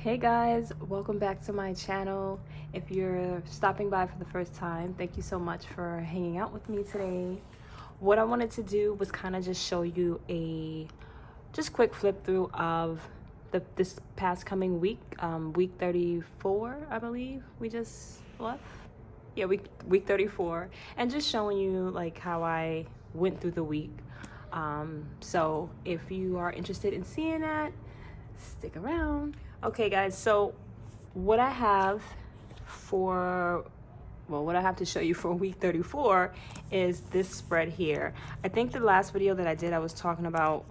Hey guys, welcome back to my channel. If you're stopping by for the first time, thank you so much for hanging out with me today. What I wanted to do was kind of just show you a just quick flip through of this past coming week, week 34, I believe we just left. Yeah, week 34, and just showing you like how I went through the week. So if you are interested in seeing that, stick around. Okay guys, so what I have what I have to show you for week 34 is this spread here. I think the last video that I did, I was talking about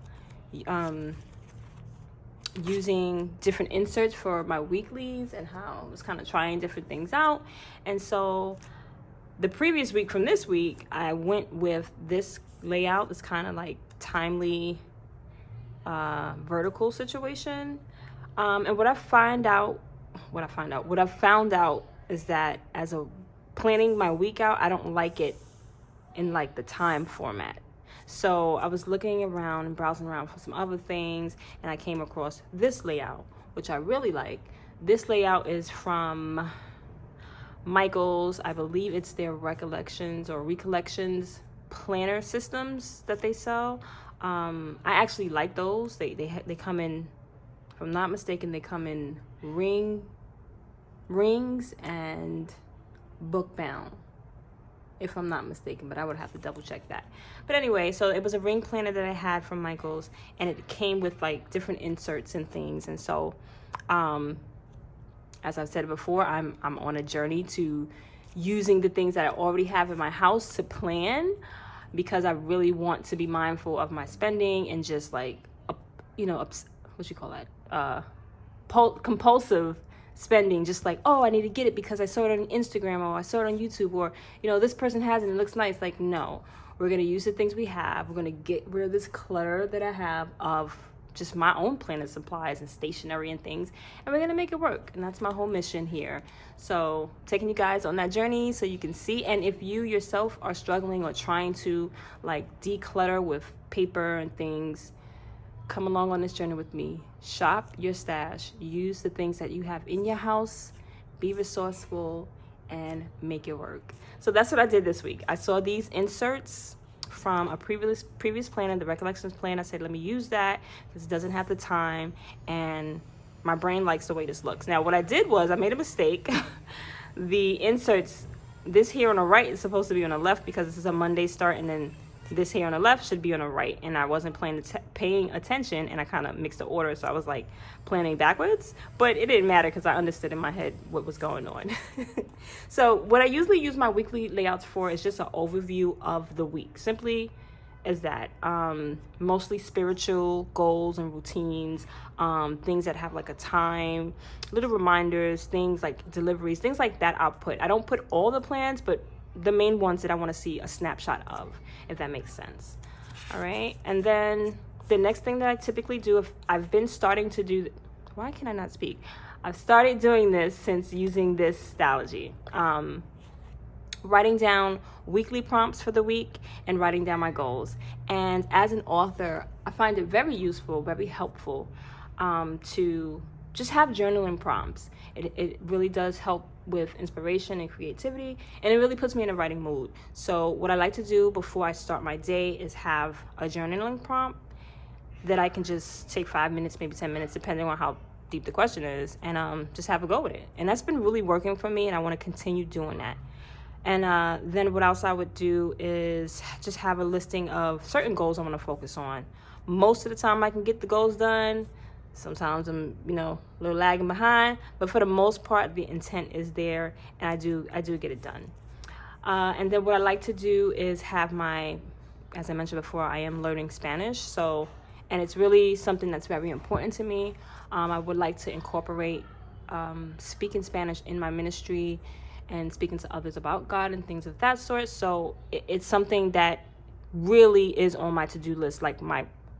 using different inserts for my weeklies and how I was kind of trying different things out. And so the previous week from this week, I went with this layout, this kind of like timely vertical situation. And what I found out is that as a planning my week out, I don't like it in like the time format. So I was looking around and browsing around for some other things, and I came across this layout, which I really like. This layout is from Michael's. I believe it's their recollections planner systems that they sell. I actually like those. They come in, if I'm not mistaken, they come in rings and book bound, if I'm not mistaken, but I would have to double check that. But anyway, so it was a ring planner that I had from Michael's, and it came with like different inserts and things. And so as I've said before, I'm on a journey to using the things that I already have in my house to plan, because I really want to be mindful of my spending and just like, what you call that? Compulsive spending, just like, oh, I need to get it because I saw it on Instagram, or I saw it on YouTube, or this person has it and it looks nice. Like, no, we're gonna use the things we have. We're gonna get rid of this clutter that I have of just my own planner supplies and stationery and things, and we're gonna make it work. And that's my whole mission here. So taking you guys on that journey so you can see. And if you yourself are struggling or trying to like declutter with paper and things, come along on this journey with me. Shop your stash. Use the things that you have in your house. Be resourceful and make it work. So that's what I did this week. I saw these inserts from a previous planner, the recollections plan. I said, let me use that because it doesn't have the time, and my brain likes the way this looks. Now, what I did was I made a mistake. The inserts, this here on the right is supposed to be on the left because this is a Monday start, and then this here on the left should be on the right, and I wasn't paying attention, and I kind of mixed the order, so I was like planning backwards, but it didn't matter because I understood in my head what was going on. So what I usually use my weekly layouts for is just an overview of the week, simply as that. Mostly spiritual goals and routines, things that have like a time, little reminders, things like deliveries, things like that I'll put. I don't put all the plans, but the main ones that I want to see a snapshot of, if that makes sense. All right. And then the next thing that I typically do, if I've been starting to do, why can I not speak? I've started doing this since using this Stalogy. Writing down weekly prompts for the week and writing down my goals. And as an author, I find it very useful, very helpful to just have journaling prompts. It really does help with inspiration and creativity, and it really puts me in a writing mood. So what I like to do before I start my day is have a journaling prompt that I can just take 5 minutes, maybe 10 minutes, depending on how deep the question is, and just have a go with it. And that's been really working for me, and I want to continue doing that. And then what else I would do is just have a listing of certain goals I want to focus on. Most of the time I can get the goals done. Sometimes I'm, a little lagging behind, but for the most part, the intent is there, and I do get it done. And then what I like to do is have as I mentioned before, I am learning Spanish. So, and it's really something that's very important to me. I would like to incorporate speaking Spanish in my ministry and speaking to others about God and things of that sort. So it's something that really is on my to-do list, like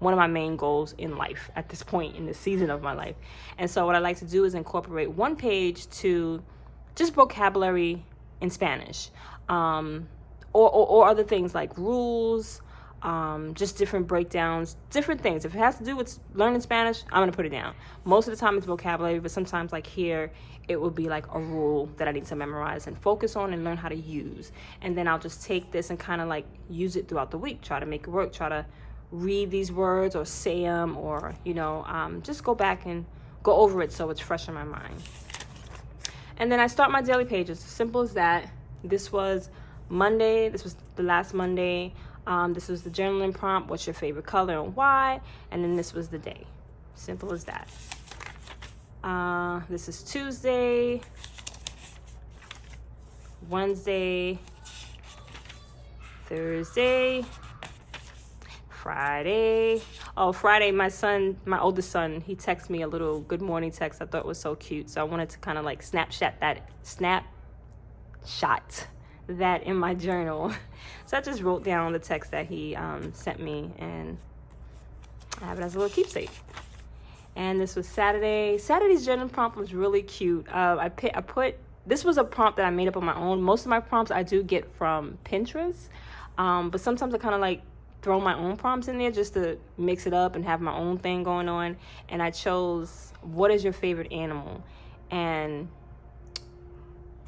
one of my main goals in life at this point in the season of my life. And so what I like to do is incorporate one page to just vocabulary in Spanish, or other things like rules, just different breakdowns, different things. If it has to do with learning Spanish, I'm going to put it down. Most of the time it's vocabulary, but sometimes like here, it will be like a rule that I need to memorize and focus on and learn how to use. And then I'll just take this and kind of like use it throughout the week, try to make it work, try to read these words or say them, or, just go back and go over it so it's fresh in my mind. And then I start my daily pages. Simple as that. This was Monday. This was the last Monday. This was the journaling prompt. What's your favorite color and why? And then this was the day. Simple as that. This is Tuesday, Wednesday, Thursday, Friday. Oh, Friday, my oldest son, he texted me a little good morning text I thought was so cute. So I wanted to kind of like snapshot that in my journal. So I just wrote down the text that he sent me, and I have it as a little keepsake. And this was Saturday. Saturday's journal prompt was really cute. This was a prompt that I made up on my own. Most of my prompts I do get from Pinterest, but sometimes I kind of like throw my own prompts in there just to mix it up and have my own thing going on. And I chose, what is your favorite animal? And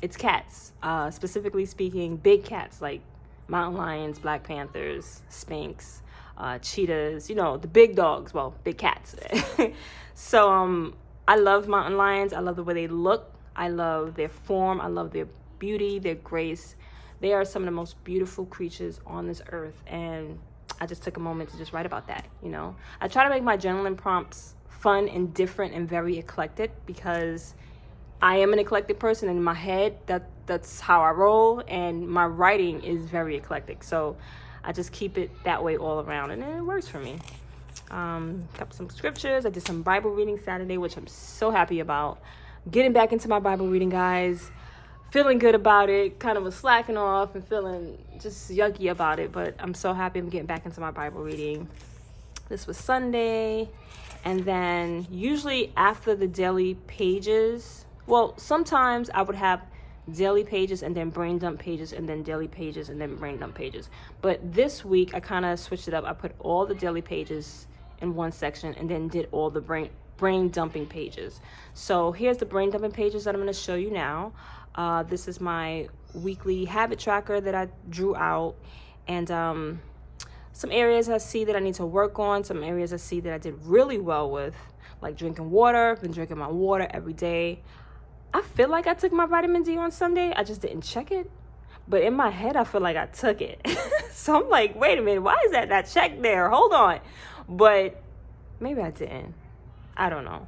it's cats, specifically speaking, big cats like mountain lions, black panthers, skinks, cheetahs, the big dogs, well, big cats. So I love mountain lions. I love the way they look. I love their form. I love their beauty, their grace. They are some of the most beautiful creatures on this earth. And I just took a moment to just write about that, I try to make my journaling prompts fun and different and very eclectic, because I am an eclectic person. In my head, that's how I roll, and my writing is very eclectic. So I just keep it that way all around, and it works for me. Got some scriptures. I did some Bible reading Saturday, which I'm so happy about. Getting back into my Bible reading, guys. Feeling good about it. Kind of was slacking off and feeling just yucky about it, but I'm so happy I'm getting back into my Bible reading. This was Sunday, and then usually after the daily pages, well, sometimes I would have daily pages and then brain dump pages and then daily pages and then brain dump pages. But this week I kind of switched it up. I put all the daily pages in one section and then did all the brain dumping pages. So here's the brain dumping pages that I'm going to show you now. This is my weekly habit tracker that I drew out, and some areas I see that I need to work on, some areas I see that I did really well with, like drinking water. I've been drinking my water every day. I feel like I took my vitamin D on Sunday. I just didn't check it. But in my head, I feel like I took it. So I'm like, wait a minute, why is that check there? Hold on. But maybe I didn't. I don't know.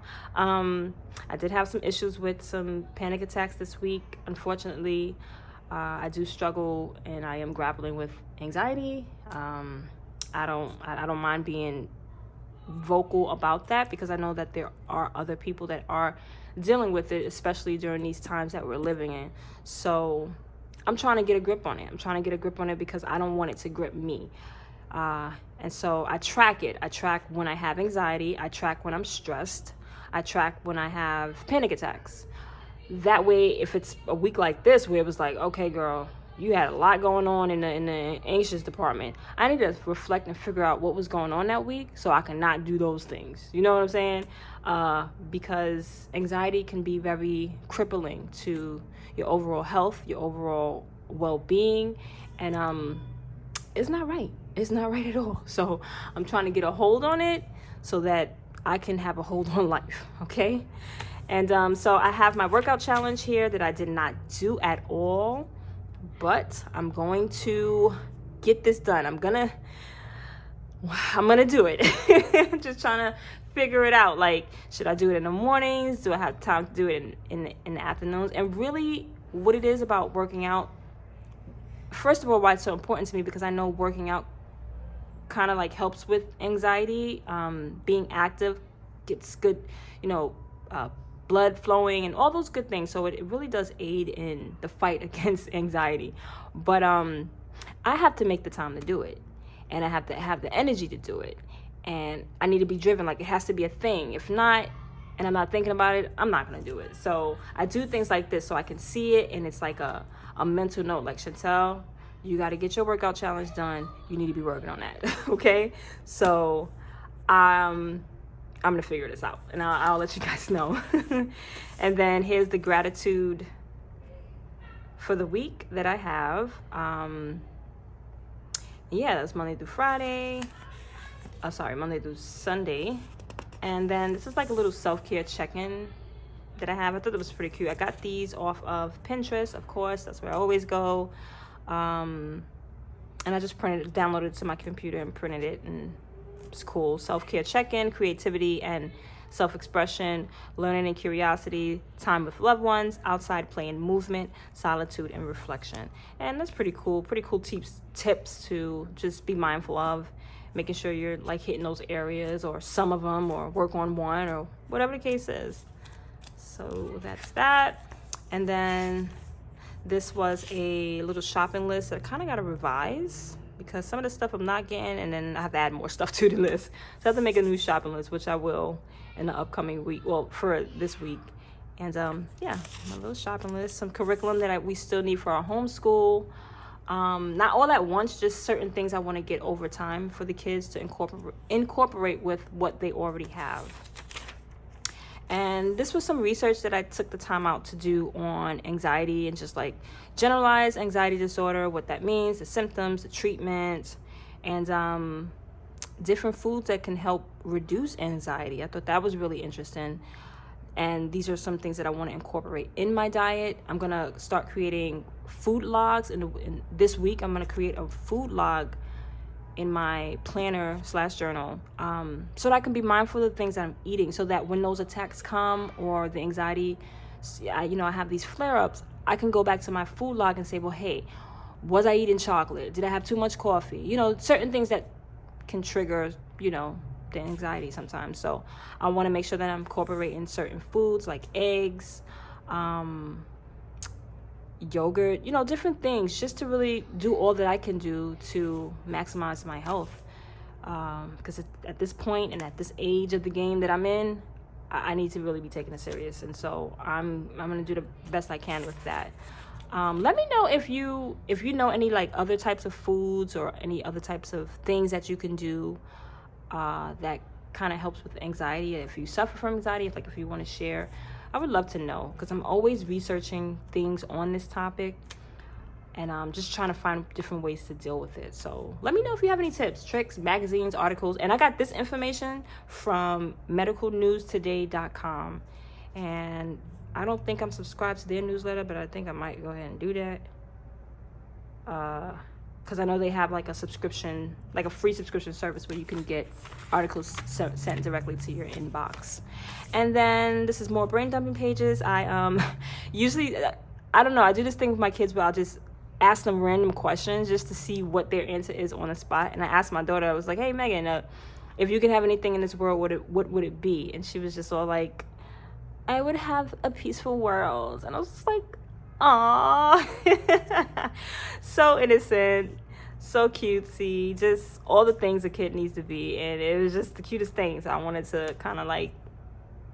I did have some issues with some panic attacks this week. Unfortunately, I do struggle, and I am grappling with anxiety. I don't mind being vocal about that, because I know that there are other people that are dealing with it, especially during these times that we're living in. So I'm trying to get a grip on it. Because I don't want it to grip me. And so I track it. I track when I have anxiety. I track when I'm stressed. I track when I have panic attacks. That way, if it's a week like this where it was like, okay, girl, you had a lot going on in the anxious department, I need to reflect and figure out what was going on that week so I can not do those things. You know what I'm saying? Because anxiety can be very crippling to your overall health, your overall well-being, and it's not right. It's not right at all. So I'm trying to get a hold on it so that I can have a hold on life, okay? And so I have my workout challenge here that I did not do at all, but I'm going to get this done. I'm gonna do it. I'm just trying to figure it out. Like, should I do it in the mornings? Do I have time to do it in the afternoons? And really what it is about working out, first of all, why it's so important to me, because I know working out kind of like helps with anxiety. Being active gets good, blood flowing and all those good things. So it really does aid in the fight against anxiety. But I have to make the time to do it, and I have to have the energy to do it, and I need to be driven. Like, it has to be a thing. If not, and I'm not thinking about it, I'm not going to do it. So I do things like this so I can see it, and it's like a mental note, like, Chantel, You got to get your workout challenge done. You need to be working on that. Okay. So I'm going to figure this out, and I'll let you guys know. And then here's the gratitude for the week that I have. Yeah, that's Monday through Friday. Oh, sorry, Monday through Sunday. And then this is like a little self-care check-in that I have. I thought it was pretty cute. I got these off of Pinterest, of course. That's where I always go. And I just downloaded it to my computer and printed it, and it's cool. Self-care check-in, creativity and self-expression, learning and curiosity, time with loved ones, outside play and movement, solitude and reflection. And that's pretty cool. Pretty cool tips to just be mindful of, making sure you're like hitting those areas, or some of them, or work on one, or whatever the case is. So that's that. And then this was a little shopping list that I kind of got to revise, because some of the stuff I'm not getting, and then I have to add more stuff to the list. So I have to make a new shopping list, which I will in the upcoming week, well, for this week. And yeah, my little shopping list, some curriculum that we still need for our homeschool. Not all at once, just certain things I want to get over time for the kids to incorporate with what they already have. And this was some research that I took the time out to do on anxiety, and just like generalized anxiety disorder, what that means, the symptoms, the treatment, and different foods that can help reduce anxiety. I thought that was really interesting. And these are some things that I want to incorporate in my diet. I'm going to start creating food logs. In this week, I'm going to create a food log in my planner / journal, so that I can be mindful of the things that I'm eating, so that when those attacks come, or the anxiety, I have these flare-ups, I can go back to my food log and say, well, hey, was I eating chocolate? Did I have too much coffee? Certain things that can trigger, the anxiety sometimes. So I want to make sure that I'm incorporating certain foods like eggs, yogurt, different things, just to really do all that I can do to maximize my health. Because at this point and at this age of the game that I'm in, I need to really be taking it serious. And so I'm going to do the best I can with that. Let me know if you know any like other types of foods, or any other types of things that you can do that kind of helps with anxiety. If you suffer from anxiety, if you want to share, I would love to know, because I'm always researching things on this topic, and I'm just trying to find different ways to deal with it. So let me know if you have any tips, tricks, magazines, articles. And I got this information from medicalnewstoday.com, and I don't think I'm subscribed to their newsletter, but I think I might go ahead and do that. Because I know they have like a subscription, like a free subscription service where you can get articles sent directly to your inbox. And then this is more brain dumping pages. I usually, I don't know, I do this thing with my kids where I'll just ask them random questions just to see what their answer is on the spot. And I asked my daughter, I was like, hey, Megan, if you could have anything in this world, what would it be? And she was just all like, I would have a peaceful world. And I was just like, aww. So innocent, so cutesy, just all the things a kid needs to be. And it was just the cutest things. I wanted to kind of like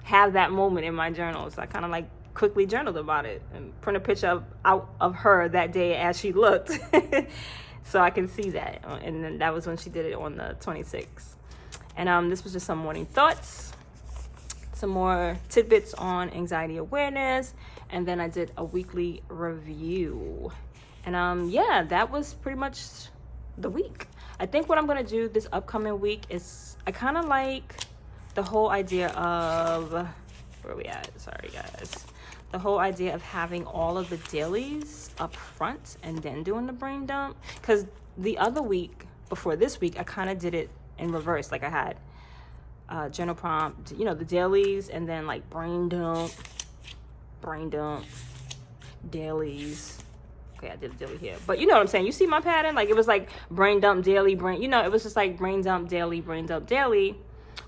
have that moment in my journal. So I kind of like quickly journaled about it and print a picture of her that day as she looked. So I can see that. And then that was when she did it on the 26th. And this was just some morning thoughts, some more tidbits on anxiety awareness, and then I did a weekly review. And yeah, that was pretty much the week. I think what I'm gonna do this upcoming week is, I kind of like the whole idea of, where are we at? Sorry guys. The whole idea of having all of the dailies up front and then doing the brain dump. Because the other week before this week, I kind of did it in reverse. Like I had journal prompt, the dailies, and then like brain dump, dailies. Okay, I did a daily here, but you know what I'm saying? You see my pattern? Like it was like brain dump, daily, it was just like brain dump, daily, brain dump, daily.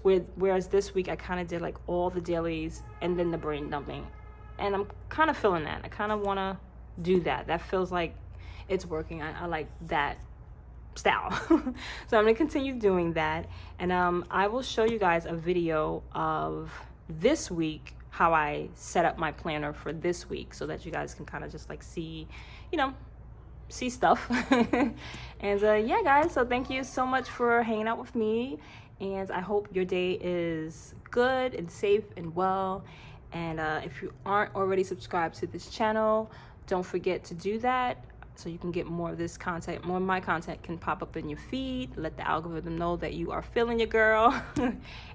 Whereas this week I kind of did like all the dailies and then the brain dumping. And I'm kind of feeling that. I kind of want to do that. That feels like it's working. I like that style. So I'm going to continue doing that. And I will show you guys a video of this week, how I set up my planner for this week, so that you guys can kind of just like see, see stuff. And yeah, guys, so thank you so much for hanging out with me, and I hope your day is good and safe and well. And if you aren't already subscribed to this channel, don't forget to do that so you can get more of this content. More of my content can pop up in your feed. Let the algorithm know that you are feeling your girl.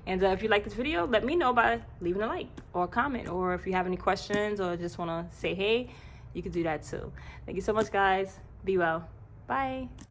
And if you like this video, let me know by leaving a like or a comment, or if you have any questions or just want to say hey, you can do that too. Thank you so much, guys. Be well. Bye.